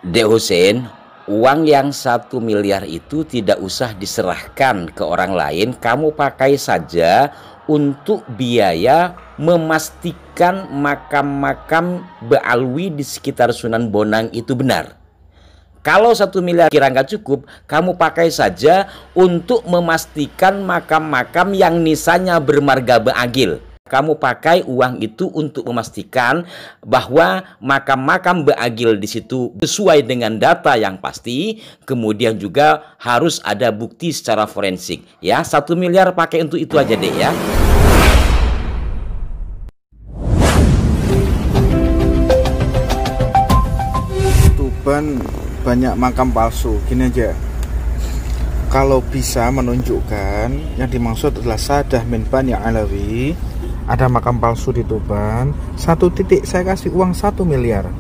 Dek Hussein, uang yang 1 miliar itu tidak usah diserahkan ke orang lain. Kamu pakai saja untuk biaya memastikan makam-makam Ba'alwi di sekitar Sunan Bonang itu benar. Kalau 1 miliar kira nggak cukup, kamu pakai saja untuk memastikan makam-makam yang nisanya bermarga Ba'agil. Kamu pakai uang itu untuk memastikan bahwa makam-makam Ba'agil di situ sesuai dengan data yang pasti. Kemudian juga harus ada bukti secara forensik. Ya, 1 miliar pakai untuk itu aja deh ya. Tuban banyak makam palsu. Gini aja, kalau bisa menunjukkan yang dimaksud adalah Sadah min Bani Alawi, ada makam palsu di Tuban, satu titik saya kasih uang 1 miliar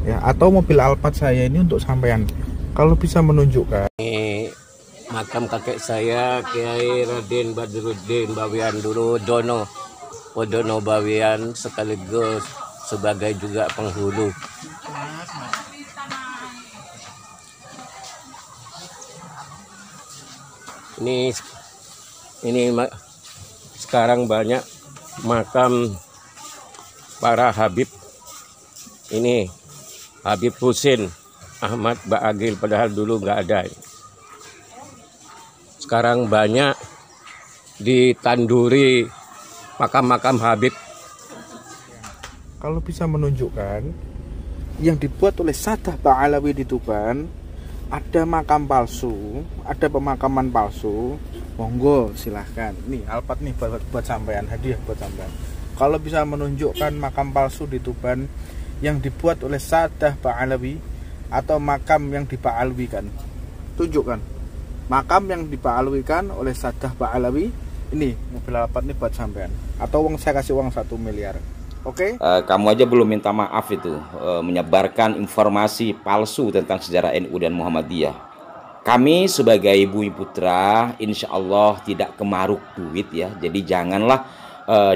ya, atau mobil Alphard saya ini untuk sampean. Kalau bisa menunjukkan makam kakek saya, Kiai Raden Badruddin Bawian dulu Dono Bawian, sekaligus sebagai juga penghulu. Ini sekarang banyak makam para Habib. Ini Habib Husin Ahmad Ba'agil, padahal dulu nggak ada. Sekarang banyak ditanduri makam-makam Habib. Kalau bisa menunjukkan yang dibuat oleh Sadah Ba'alawi di Tuban, ada makam palsu, ada pemakaman palsu, monggo silahkan. Nih Alphard nih buat sampean, hadiah buat sampean. Kalau bisa menunjukkan makam palsu di Tuban yang dibuat oleh Sadah Ba'alawi atau makam yang diba'alwikan, tunjukkan makam yang diba'alwikan oleh Sadah Ba'alawi. Ini mobil Alphard nih buat sampean, atau saya kasih uang 1 miliar. Oke? Kamu aja belum minta maaf itu, menyebarkan informasi palsu tentang sejarah NU dan Muhammadiyah. Kami sebagai Bumi Putra insya Allah tidak kemaruk duit ya. Jadi janganlah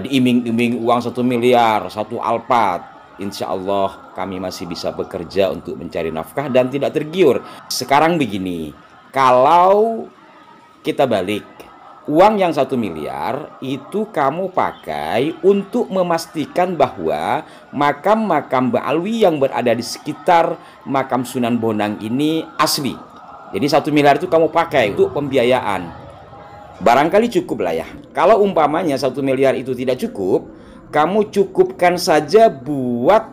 diiming-iming uang 1 miliar, 1 Alphard. Insya Allah kami masih bisa bekerja untuk mencari nafkah dan tidak tergiur. Sekarang begini, kalau kita balik, uang yang 1 miliar itu kamu pakai untuk memastikan bahwa makam-makam Ba'alwi yang berada di sekitar makam Sunan Bonang ini asli. Jadi 1 miliar itu kamu pakai untuk pembiayaan. Barangkali cukup lah ya. Kalau umpamanya 1 miliar itu tidak cukup, kamu cukupkan saja buat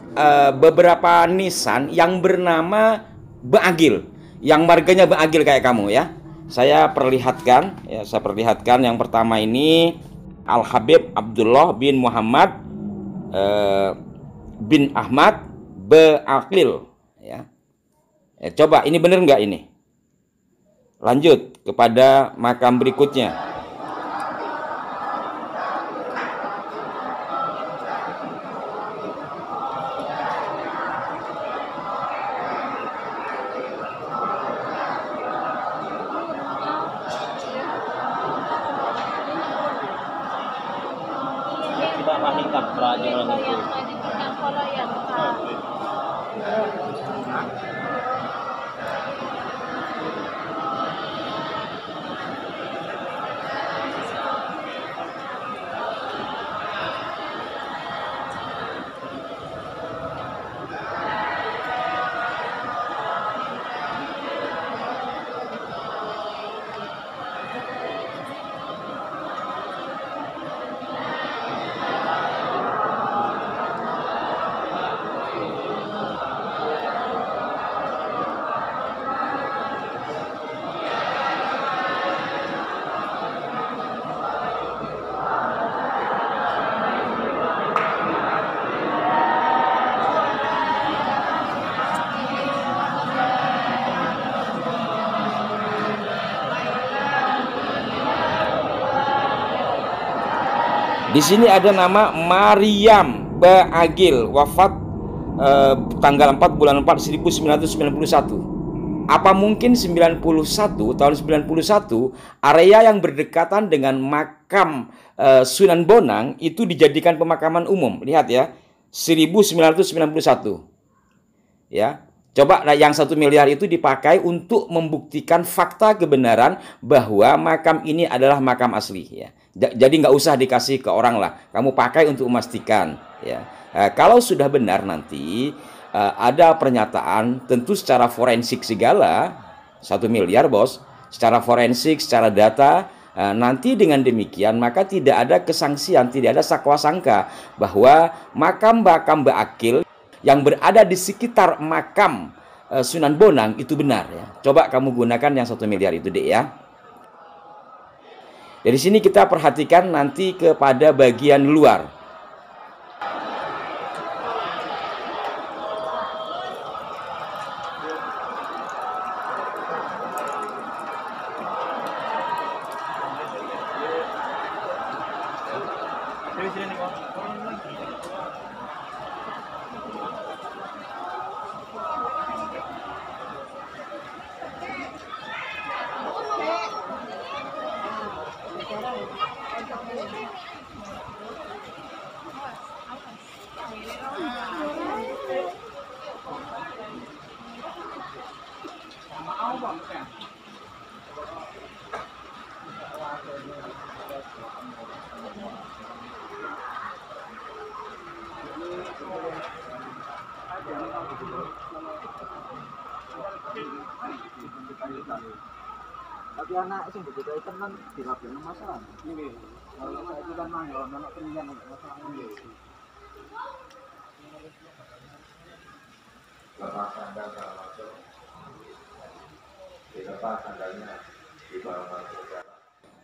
beberapa nisan yang bernama Ba'agil, yang marganya Ba'agil kayak kamu ya. Saya perlihatkan yang pertama ini Al Habib Abdullah bin Muhammad bin Ahmad Ba'agil ya. Coba ini bener nggak ini? Lanjut kepada makam berikutnya. Di sini ada nama Maryam Ba'agil, wafat tanggal 4 bulan 4 1991. Apa mungkin 91 tahun 91 area yang berdekatan dengan makam Sunan Bonang itu dijadikan pemakaman umum? Lihat ya, 1991. Ya. Coba yang 1 miliar itu dipakai untuk membuktikan fakta kebenaran bahwa makam ini adalah makam asli ya. Jadi nggak usah dikasih ke orang lah, kamu pakai untuk memastikan ya. Kalau sudah benar nanti ada pernyataan tentu secara forensik segala 1 miliar bos, secara forensik, secara data. Nanti dengan demikian maka tidak ada kesangsian, tidak ada sakwa sangka bahwa makam-makam Mbak Akil yang berada di sekitar makam Sunan Bonang itu benar ya. Coba kamu gunakan yang 1 miliar itu deh ya. Dari sini kita perhatikan nanti kepada bagian luar. Tapi anak sing begitu tenan dirabekno masalah. Nggih. Kalau saiki kan manggon anak pendidikan masalah nggih. Lepas sandal kalau masuk. Dilepas sandalnya di bawah.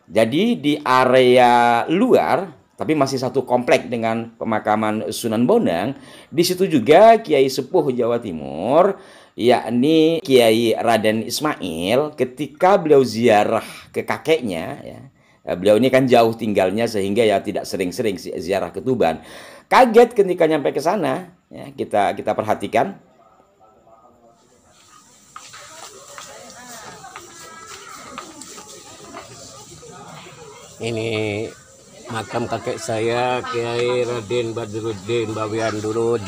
Jadi di area luar, tapi masih satu komplek dengan pemakaman Sunan Bonang, di situ juga Kiai Sepuh Jawa Timur, yakni Kiai Raden Ismail, ketika beliau ziarah ke kakeknya, ya, beliau ini kan jauh tinggalnya sehingga ya tidak sering-sering ziarah ke Tuban. Kaget ketika nyampe ke sana, ya, kita perhatikan. Ini makam kakek saya, Kiai Raden Badruddin Bawian dulu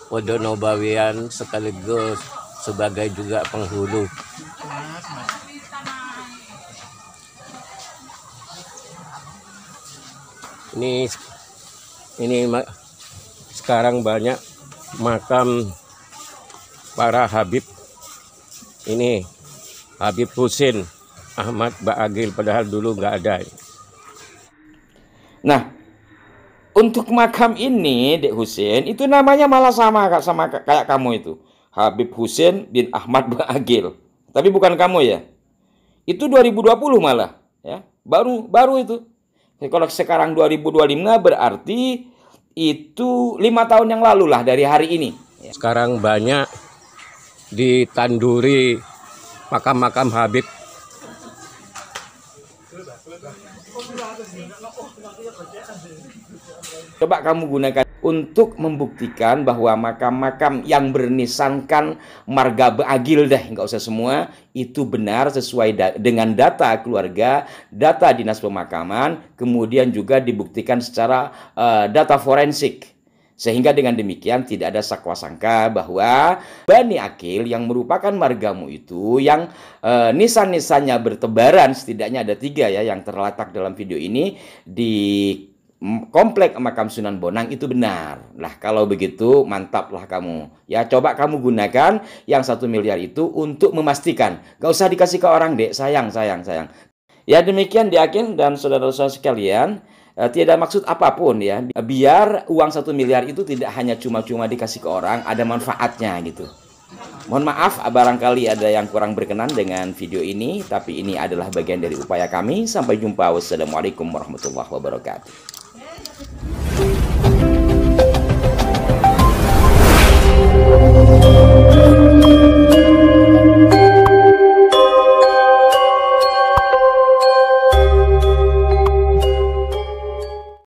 Wodono Bawian, sekaligus sebagai juga penghulu. Ini sekarang banyak makam para Habib. Ini Habib Husin Ahmad Ba'agil, padahal dulu nggak ada. Nah, untuk makam ini, Dek Husin, itu namanya malah sama kayak kamu itu. Habib Husin bin Ahmad Ba'agil. Tapi bukan kamu ya. Itu 2020 malah, ya. Baru itu. Kalau sekarang 2025 berarti itu 5 tahun yang lalu lah dari hari ini. Sekarang banyak ditanduri makam-makam Habib. Coba kamu gunakan untuk membuktikan bahwa makam-makam yang bernisankan marga Ba'agil deh, nggak usah semua, itu benar sesuai dengan data keluarga, data dinas pemakaman, kemudian juga dibuktikan secara data forensik. Sehingga dengan demikian tidak ada sakwa sangka bahwa Bani Akil yang merupakan margamu itu yang nisan-nisannya bertebaran, setidaknya ada 3 ya yang terletak dalam video ini di komplek makam Sunan Bonang itu benar. Nah, kalau begitu mantaplah kamu. Ya, coba kamu gunakan yang 1 miliar itu untuk memastikan. Gak usah dikasih ke orang, Dek. Sayang. Ya, demikian Diakin dan saudara-saudara sekalian. Tidak maksud apapun ya. Biar uang 1 miliar itu tidak hanya cuma-cuma dikasih ke orang, ada manfaatnya gitu. Mohon maaf barangkali ada yang kurang berkenan dengan video ini, tapi ini adalah bagian dari upaya kami. Sampai jumpa. Wassalamualaikum warahmatullahi wabarakatuh.